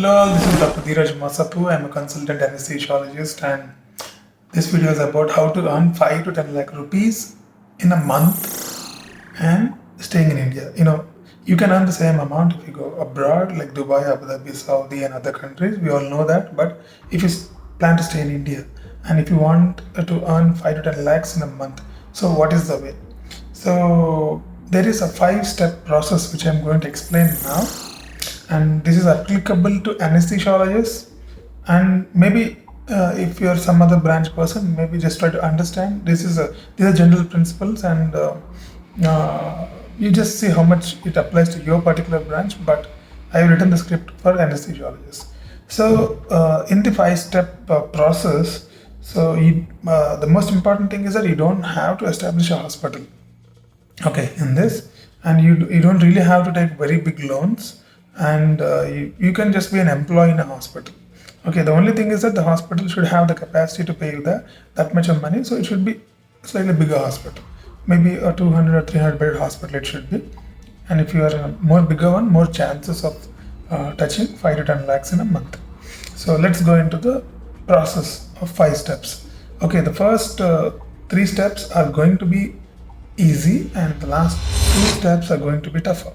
Hello all, this is Dr. Dheeraj Masapudheeraj. I'm a consultant anesthesiologist, and this video is about how to earn 5 to 10 lakh rupees in a month and staying in India. You can earn the same amount if you go abroad like Dubai, Abu Dhabi, Saudi and other countries. We all know that. But if you plan to stay in India and if you want to earn 5 to 10 lakhs in a month, so what is the way? So there is a 5-step process which I'm going to explain now, and this is applicable to anesthesiologists, and maybe if you're some other branch person, maybe just try to understand. These are general principles, and you just see how much it applies to your particular branch. But I have written the script for anesthesiologists. So in the 5-step process, so the most important thing is that you don't have to establish a hospital, okay, in this, and you don't really have to take very big loans, and you can just be an employee in a hospital. Okay, the only thing is that the hospital should have the capacity to pay you that much of money, so it should be slightly bigger hospital, maybe a 200 or 300 bed hospital it should be. And if you are a more bigger one, more chances of touching 5 to 10 lakhs in a month. So let's go into the process of 5 steps. Okay, the first 3 steps are going to be easy, and the last 2 steps are going to be tougher.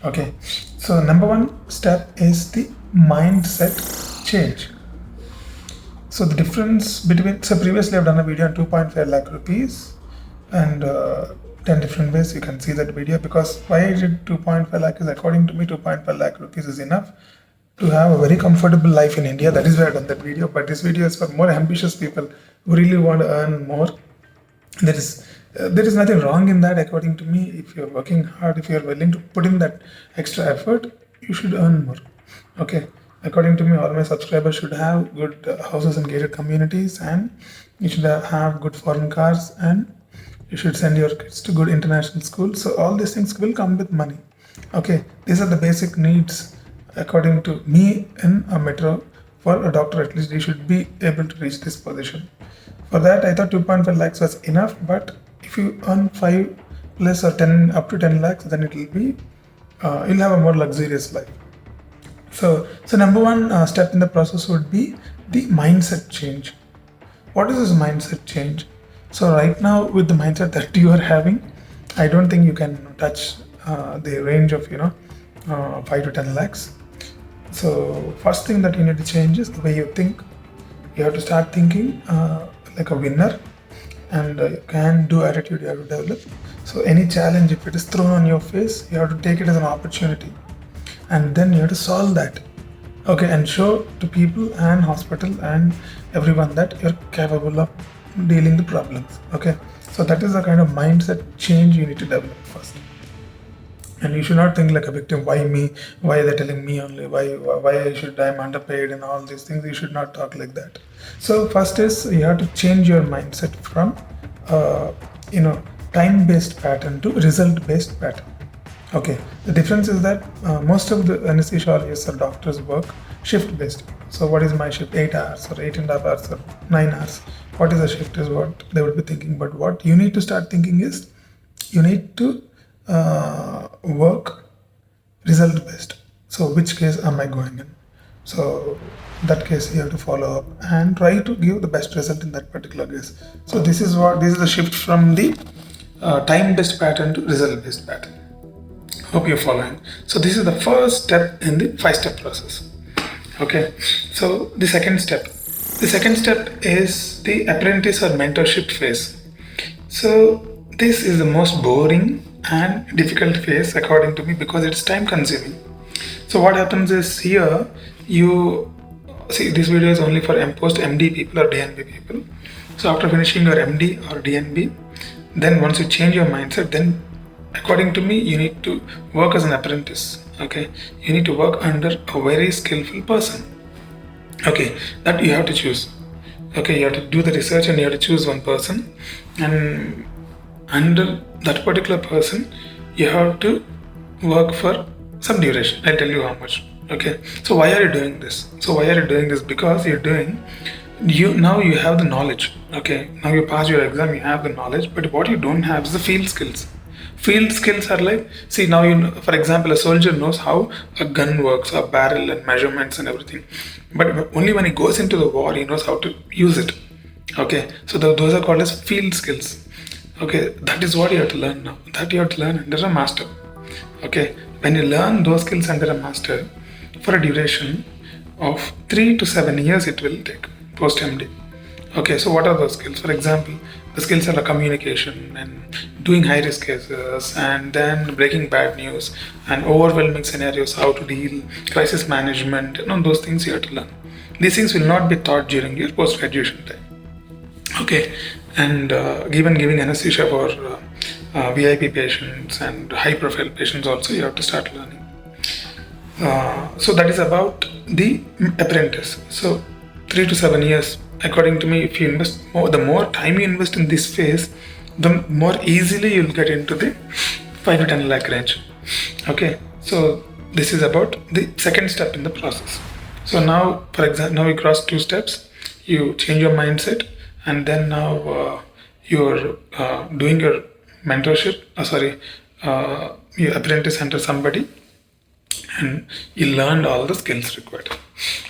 Okay, so number 1 step is the mindset change. So the difference between, so previously I've done a video on 2.5 lakh rupees and 10 different ways. You can see that video, because why I did 2.5 lakh is, according to me, 2.5 lakh rupees is enough to have a very comfortable life in India. That is why I've done that video. But this video is for more ambitious people who really want to earn more. There is nothing wrong in that, according to me. If you're working hard, if you're willing to put in that extra effort, you should earn more. Okay, according to me, all my subscribers should have good houses in gated communities, and you should have good foreign cars, and you should send your kids to good international schools. So all these things will come with money. Okay, these are the basic needs, according to me, in a metro. For a doctor, at least, he should be able to reach this position. For that, I thought 2.5 lakhs was enough, but if you earn 5 plus or 10 up to 10 lakhs, then it will be you'll have a more luxurious life. So number 1 step in the process would be the mindset change. What is this mindset change? So right now, with the mindset that you are having, I don't think you can touch the range of 5 to 10 lakhs. So first thing that you need to change is the way you think. You have to start thinking like a winner, and can-do attitude you have to develop. So any challenge, if it is thrown on your face, you have to take it as an opportunity, and then you have to solve that. Okay, and show to people and hospital and everyone that you're capable of dealing the problems. Okay, so that is the kind of mindset change you need to develop first. And you should not think like a victim. Why me? Why are they telling me only? Why I'm underpaid and all these things? You should not talk like that. So first is, you have to change your mindset from time-based pattern to result-based pattern. Okay, the difference is that most of the anesthesiologists or doctors work shift-based. So what is my shift? 8 hours or 8.5 hours or 9 hours. What is the shift is what they would be thinking. But what you need to start thinking is, you need to work result based. So which case am I going in? So that case you have to follow up and try to give the best result in that particular case. So this is the shift from the time based pattern to result based pattern. Hope you're following. So this is the first step in the 5-step process. Okay, so the second step is the apprentice or mentorship phase. So this is the most boring and difficult phase, according to me, because it's time consuming. So what happens is, here you see, this video is only for post MD people or DNB people. So after finishing your MD or DNB, then once you change your mindset, then according to me, you need to work as an apprentice. Okay, you need to work under a very skillful person. Okay, that you have to choose. Okay, you have to do the research and you have to choose one person, and under that particular person you have to work for some duration. I'll tell you how much. Okay, so why are you doing this? Because now you have the knowledge. Okay, now you pass your exam, you have the knowledge, but what you don't have is the field skills. Field skills are like, see now you know, for example, a soldier knows how a gun works, a barrel and measurements and everything. But only when he goes into the war, he knows how to use it. Okay, so those are called as field skills. Okay, that is what you have to learn now. That you have to learn under a master. Okay, when you learn those skills under a master for a duration of 3 to 7 years, it will take post MD. Okay, so what are those skills? For example, the skills are like communication and doing high risk cases, and then breaking bad news and overwhelming scenarios, how to deal, crisis management, those things you have to learn. These things will not be taught during your post graduation time. Okay, and giving anesthesia for VIP patients and high profile patients also you have to start learning. So that is about the apprentice. So 3 to 7 years, according to me, if you invest more, the more time you invest in this phase, the more easily you'll get into the 5 to 10 lakh range. Okay, so this is about the second step in the process. So now, for example, now we cross 2 steps. You change your mindset, and then now you're doing your mentorship. Your apprentice under somebody, and you learned all the skills required.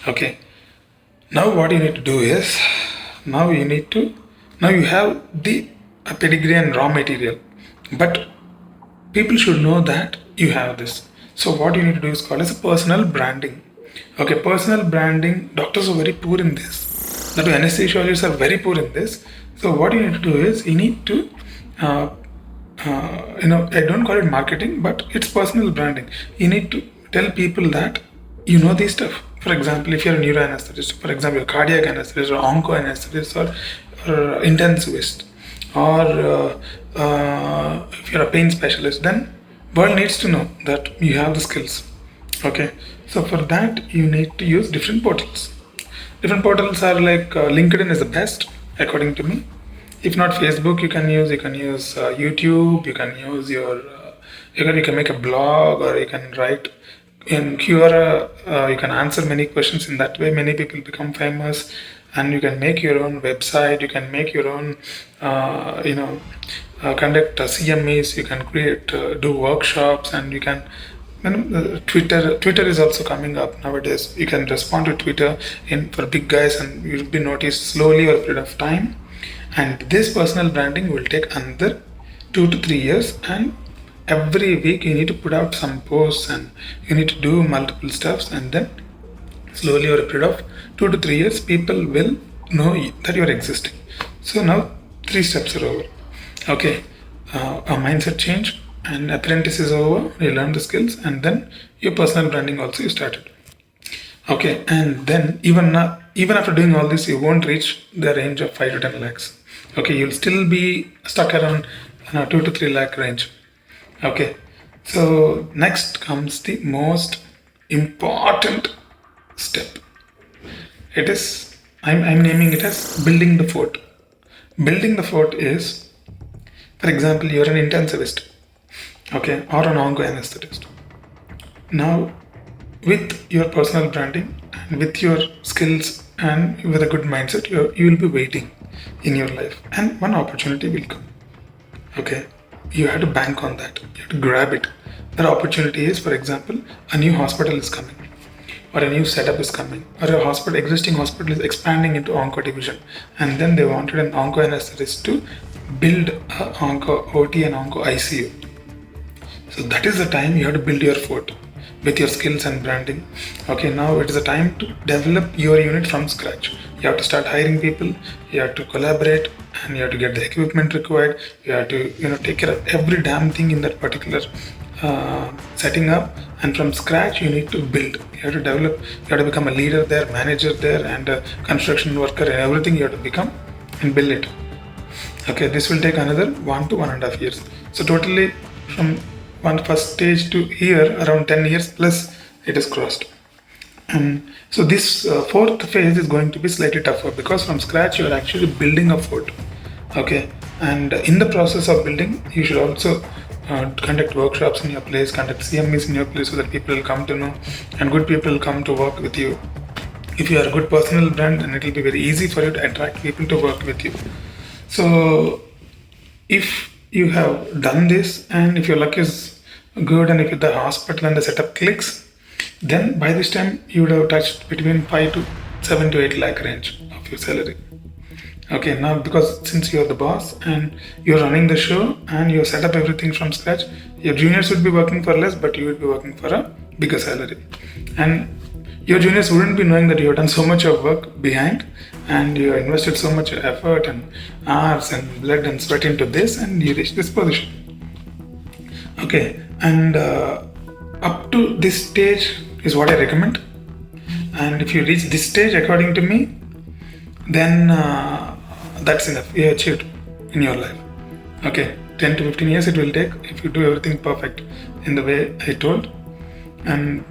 Okay. Now what you need to do is, now you have the pedigree and raw material, but people should know that you have this. So what you need to do is called as a personal branding. Okay, personal branding, doctors are very poor in this. The anesthesiologists are very poor in this. So what you need to do is, you need to, I don't call it marketing, but it's personal branding. You need to tell people that you know this stuff. For example, if you're a neuroanesthetist, for example, a cardiac anesthetist or onco anesthetist or intensivist, or if you're a pain specialist, then world needs to know that you have the skills. Okay, so for that you need to use different portals. Different portals are like LinkedIn is the best according to me. If not Facebook, you can use YouTube. You can use you can make a blog, or you can write in Quora. You can answer many questions in that way. Many people become famous, and you can make your own website. You can make your own conduct CMEs. You can create do workshops, and you can Twitter is also coming up nowadays. You can respond to Twitter for big guys, and you'll be noticed slowly over a period of time. And this personal branding will take another 2 to 3 years, and every week you need to put out some posts, and you need to do multiple stuffs, and then slowly over a period of 2 to 3 years, people will know that you are existing. So now 3 steps are over. Okay, a mindset change, and apprentice is over. You learn the skills, and then your personal branding also you started. Okay, and then even after doing all this, you won't reach the range of 5 to 10 lakhs. Okay, you'll still be stuck around 2 to 3 lakh range. Okay, so next comes the most important step. It is, I'm naming it as building the fort. Building the fort is, for example, you're an intensivist, okay, or an onco anesthetist. Now, with your personal branding and with your skills and with a good mindset, you will be waiting in your life, and one opportunity will come. Okay, you have to bank on that. You have to grab it. That opportunity is, for example, a new hospital is coming, or a new setup is coming, or existing hospital is expanding into onco division, and then they wanted an onco anesthetist to build a onco OT and onco ICU. So that is the time you have to build your fort with your skills and branding. Okay, now it is the time to develop your unit from scratch. You have to start hiring people, you have to collaborate, and you have to get the equipment required. You have to take care of every damn thing in that particular setting up, and from scratch you need to build. You have to develop, you have to become a leader there, manager there, and a construction worker, and everything you have to become and build it. Okay, this will take another 1 to 1.5 years. So totally from first stage to here, around 10 years plus it is crossed. So this fourth phase is going to be slightly tougher, because from scratch you are actually building a fort. Okay, and in the process of building, you should also conduct workshops in your place, conduct CMEs in your place, so that people will come to know, and good people will come to work with you. If you are a good personal brand, then it will be very easy for you to attract people to work with you. So if you have done this, and if your luck is good and if the hospital and the setup clicks, then by this time you would have touched between 5 to 7 to 8 lakh range of your salary. Okay, now because since you're the boss and you're running the show and you set up everything from scratch, your juniors would be working for less, but you would be working for a bigger salary. And your juniors wouldn't be knowing that you have done so much of work behind and you have invested so much effort and hours and blood and sweat into this, and you reach this position. Okay, and up to this stage is what I recommend. And if you reach this stage, according to me, then that's enough. You achieved in your life. Okay, 10 to 15 years it will take if you do everything perfect in the way I told. And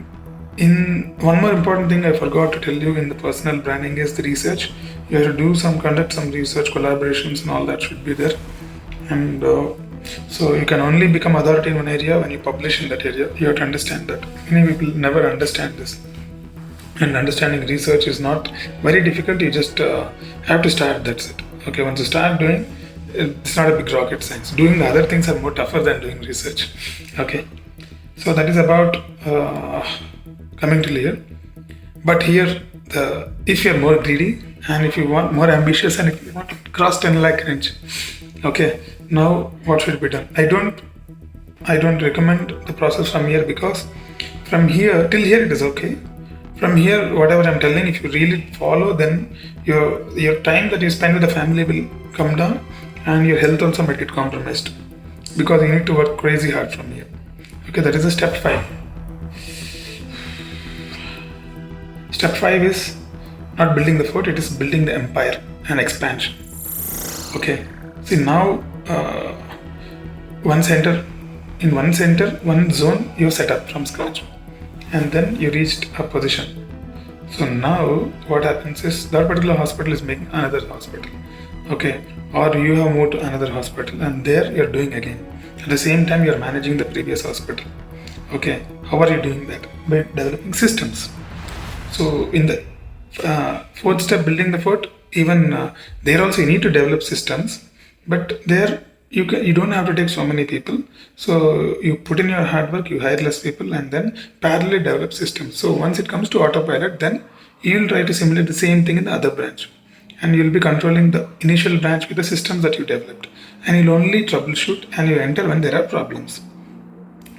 in one more important thing I forgot to tell you in the personal branding is the research. You have to conduct some research, collaborations and all that should be there. And so you can only become authority in one area when you publish in that area. You have to understand that. Many people never understand this. And understanding research is not very difficult. You just have to start, that's it. Okay, once you start doing, it's not a big rocket science. Doing the other things are more tougher than doing research. Okay, so that is about coming to here. But here, if you're more greedy and if you want more ambitious and if you want to cross 10 lakh range, okay, now what should be done? I don't recommend the process from here, because from here till here it is okay. From here, whatever I'm telling, if you really follow, then your time that you spend with the family will come down and your health also might get compromised, because you need to work crazy hard from here. Okay, that is a step 5. Step 5 is not building the fort, it is building the empire and expansion. Okay, see now one zone you set up from scratch, and then you reached a position. So now what happens is that particular hospital is making another hospital. Okay, or you have moved to another hospital and there you're doing again. At the same time you're managing the previous hospital. Okay, how are you doing that? By developing systems. So in the 4th step, building the fort, even there also you need to develop systems, but there you don't have to take so many people. So you put in your hard work, you hire less people, and then parallelly develop systems. So once it comes to autopilot, then you'll try to simulate the same thing in the other branch, and you'll be controlling the initial branch with the systems that you developed, and you'll only troubleshoot and you enter when there are problems.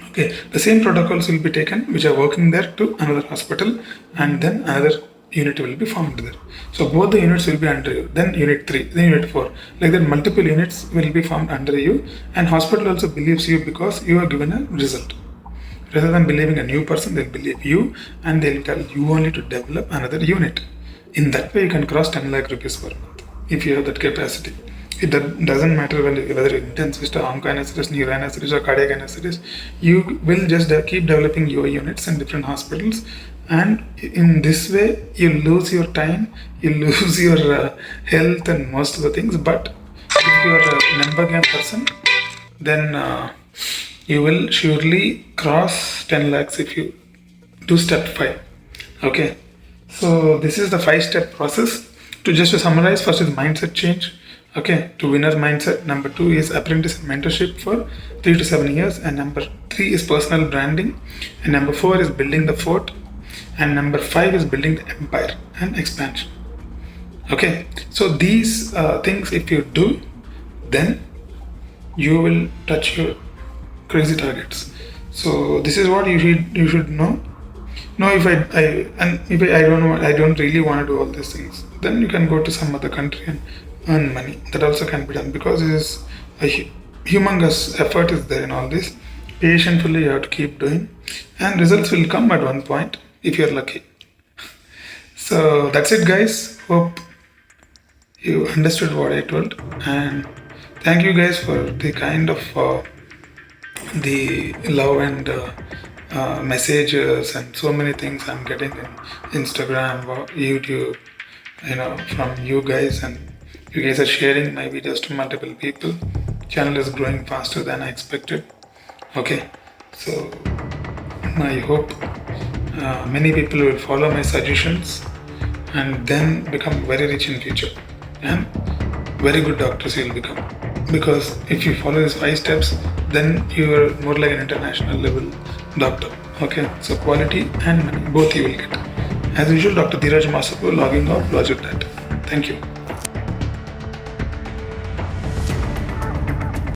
Okay, the same protocols will be taken which are working there to another hospital, and then another unit will be formed there. So both the units will be under you, then unit 3, then unit 4. Like that, multiple units will be formed under you, and hospital also believes you because you are given a result. Rather than believing a new person, they'll believe you and they'll tell you only to develop another unit. In that way, you can cross 10 lakh rupees per month if you have that capacity. It doesn't matter whether you're intensivist or onco anesthetist, neuro anesthetist or cardiac anesthetist. You will just keep developing your units in different hospitals, and in this way you lose your time, you lose your health and most of the things. But if you are a number game person, then you will surely cross 10 lakhs if you do step 5. Okay, so this is the 5-step process. To summarize, first is mindset change. Okay, to winner mindset. Number 2 is apprentice and mentorship for 3 to 7 years, and number 3 is personal branding, and number 4 is building the fort, and number 5 is building the empire and expansion. Okay, so these things if you do, then you will touch your crazy targets. So this is what you should know. No, if I don't really want to do all these things, then you can go to some other country and earn money. That also can be done, because it is a humongous effort is there in all this. Patiently you have to keep doing, and results will come at one point if you're lucky. So that's it, guys. Hope you understood what I told, and thank you guys for the kind of the love and messages and so many things I'm getting in Instagram or YouTube, from you guys, and you guys are sharing my videos to multiple people. Channel is growing faster than I expected. Okay, so I hope many people will follow my suggestions and then become very rich in future, and very good doctors will become. because if you follow these 5 steps, then you're more like an international level doctor. Okay, so quality and money, both you will get. As usual, Dr. Dheeraj Masapu logging off. Roger that. Thank you.